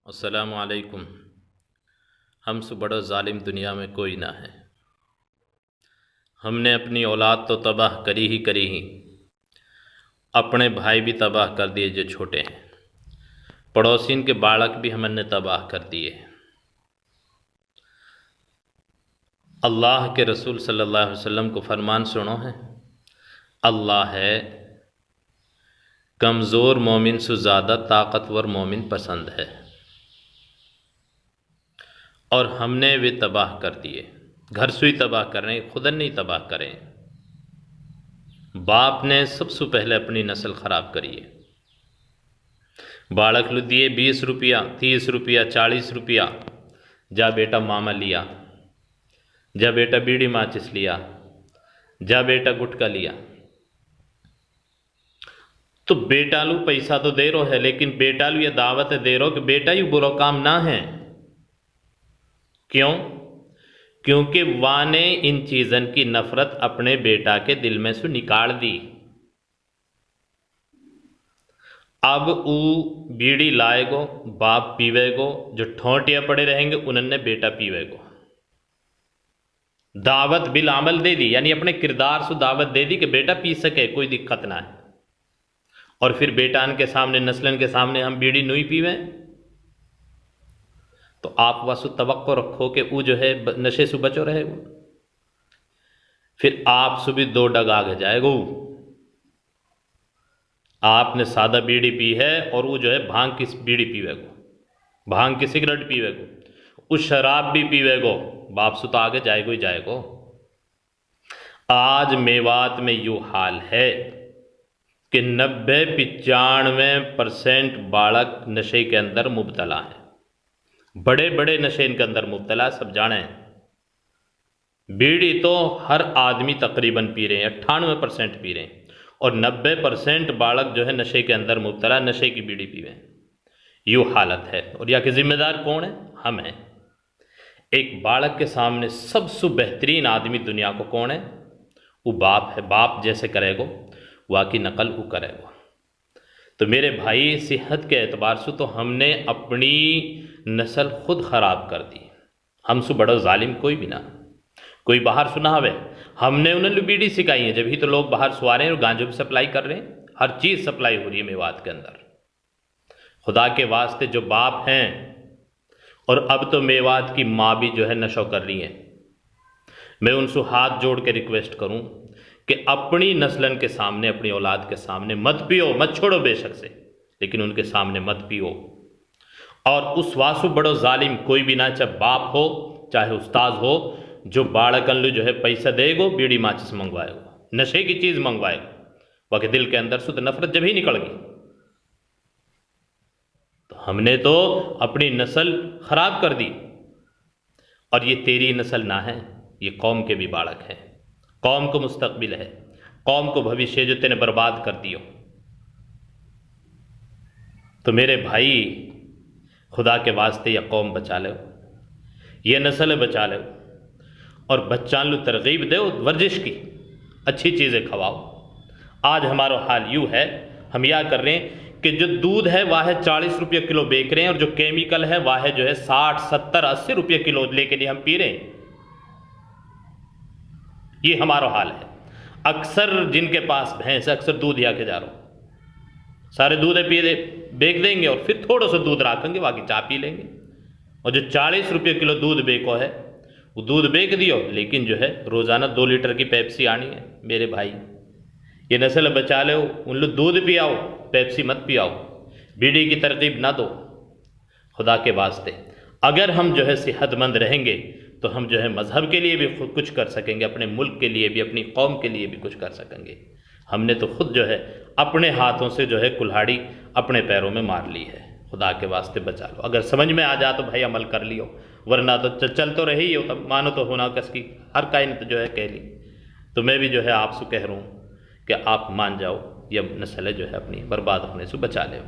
السلام علیکم۔ ہم سے بڑا ظالم دنیا میں کوئی نہ ہے۔ ہم نے اپنی اولاد تو تباہ کری ہی، اپنے بھائی بھی تباہ کر دیے جو چھوٹے ہیں، پڑوسین کے بالک بھی ہم نے تباہ کر دیے۔ اللہ کے رسول صلی اللہ علیہ وسلم کو فرمان سنو ہے، اللہ ہے کمزور مومن سے زیادہ طاقتور مومن پسند ہے، اور ہم نے وہ تباہ کر دیے۔ گھر سوئی تباہ کر رہے ہیں، خدا نہیں تباہ کریں۔ باپ نے سب سے پہلے اپنی نسل خراب کری ہے۔ بالک لو دیے 20 روپیہ 30 روپیہ 40 روپیہ، جا بیٹا ماما لیا، جا بیٹا بیڑی ماچس لیا، جا بیٹا گٹکا لیا۔ تو بیٹا لو پیسہ تو دے رہو ہے، لیکن بیٹا لو یہ دعوت دے رہو کہ بیٹا یہ برا کام نہ ہے۔ کیوں؟ کیونکہ واہ نے ان چیزن کی نفرت اپنے بیٹا کے دل میں سے نکال دی۔ اب او بیڑی لائے گو، باپ پیوے گو، جو ٹھونٹیاں پڑے رہیں گے انہوں نے بیٹا پیوے گو۔ دعوت بالعمل دے دی، یعنی اپنے کردار سے دعوت دے دی کہ بیٹا پی سکے، کوئی دقت نہ ہے۔ اور پھر بیٹان کے سامنے، نسلن کے سامنے ہم بیڑی نہیں پیویں، تو آپ واسو توقع رکھو کہ وہ جو ہے نشے سے بچو رہے گا، پھر آپ سے بھی 2 ڈگ آگے جائے گا۔ آپ نے سادہ بیڑی پی ہے اور وہ جو ہے بھانگ کی بیڑی پیوے گو، بھانگ کی سگریٹ پیوے گو، وہ شراب بھی پیوے گو، باپ سے تو آگے جائے گو ہی جائے گو۔ آج میوات میں یوں حال ہے کہ 90-95% بالک نشے کے اندر مبتلا ہیں، بڑے بڑے نشے ان کے اندر مبتلا، سب جانے ہیں۔ بیڑی تو ہر آدمی تقریباً پی رہے ہیں، 98% پی رہے ہیں، اور 90% بالک جو ہے نشے کے اندر مبتلا، نشے کی بیڑی پیوے ہیں۔ یوں حالت ہے، اور یا کہ ذمہ دار کون ہے؟ ہم ہیں۔ ایک بالک کے سامنے سب سے بہترین آدمی دنیا کو کون ہے؟ وہ باپ ہے۔ باپ جیسے کرے گو واقعی نقل وہ کرے گو۔ تو میرے بھائی، صحت کے اعتبار سے تو ہم نے اپنی نسل خود خراب کر دی۔ ہم سے بڑا ظالم کوئی بھی نہ، کوئی باہر سنا ہوئے۔ ہم نے انہیں بیڑی سکھائی ہے، جب ہی تو لوگ باہر سوارے ہیں اور گانجوں بھی سپلائی کر رہے ہیں، ہر چیز سپلائی ہو رہی ہے میوات کے اندر۔ خدا کے واسطے جو باپ ہیں، اور اب تو میوات کی ماں بھی جو ہے نشو کر رہی ہیں، میں ان سے ہاتھ جوڑ کے ریکویسٹ کروں کہ اپنی نسلن کے سامنے، اپنی اولاد کے سامنے مت پیو، مت چھوڑو بے شک سے، لیکن ان کے سامنے مت پیو۔ اور اس واسو بڑو ظالم کوئی بھی نہ، چاہے باپ ہو چاہے استاد ہو، جو باڑکن لو جو ہے پیسہ دے گو، بیڑی ماچس منگوائے گو، نشے کی چیز منگوائے گو، واقعی دل کے اندر سے تو نفرت جب ہی نکل گئی۔ تو ہم نے تو اپنی نسل خراب کر دی، اور یہ تیری نسل نہ ہے، یہ قوم کے بھی باڑک ہے، قوم کو مستقبل ہے، قوم کو بھوشیہ جو تینے برباد کر دیو۔ تو میرے بھائی، خدا کے واسطے یہ قوم بچا لو، یہ نسل بچا لو، اور بچان لو ترغیب دو ورزش کی، اچھی چیزیں کھواؤ۔ آج ہمارا حال یوں ہے، ہم یہ کر رہے ہیں کہ جو دودھ ہے وہ ہے 40 روپے کلو بیک رہے ہیں، اور جو کیمیکل ہے وہ ہے جو ہے 60 70 80 روپے کلو لے کے لیے ہم پی رہے ہیں۔ یہ ہمارا حال ہے۔ اکثر جن کے پاس بھینس، اکثر دودھ یا کے جا رہا ہوں، سارے دودھ پی دے بیک دیں گے، اور پھر تھوڑا سا دودھ رکھیں گے، باقی چائے پی لیں گے۔ اور جو 40 روپے کلو دودھ بیکو ہے، وہ دودھ بیک دیو، لیکن جو ہے روزانہ 2 لیٹر کی پیپسی آنی ہے۔ میرے بھائی، یہ نسل بچا لو، ان لوگ دودھ پیاؤ، پیپسی مت پیاؤ، بیڑی کی ترغیب نہ دو، خدا کے واسطے۔ اگر ہم جو ہے صحت مند رہیں گے تو ہم جو ہے مذہب کے لیے بھی کچھ کر سکیں گے، اپنے ملک کے لیے بھی، اپنی قوم کے لیے بھی کچھ کر سکیں گے۔ ہم نے تو خود جو ہے اپنے ہاتھوں سے جو ہے کلہاڑی اپنے پیروں میں مار لی ہے۔ خدا کے واسطے بچا لو۔ اگر سمجھ میں آ جا تو بھائی عمل کر لیو، ورنہ تو چل تو رہی ہو، تب مانو تو ہونا کس کی، ہر کائنات جو ہے کہہ لی۔ تو میں بھی جو ہے آپ سے کہہ رہا ہوں کہ آپ مان جاؤ، یہ نسل جو ہے اپنی برباد ہونے سے بچا لے۔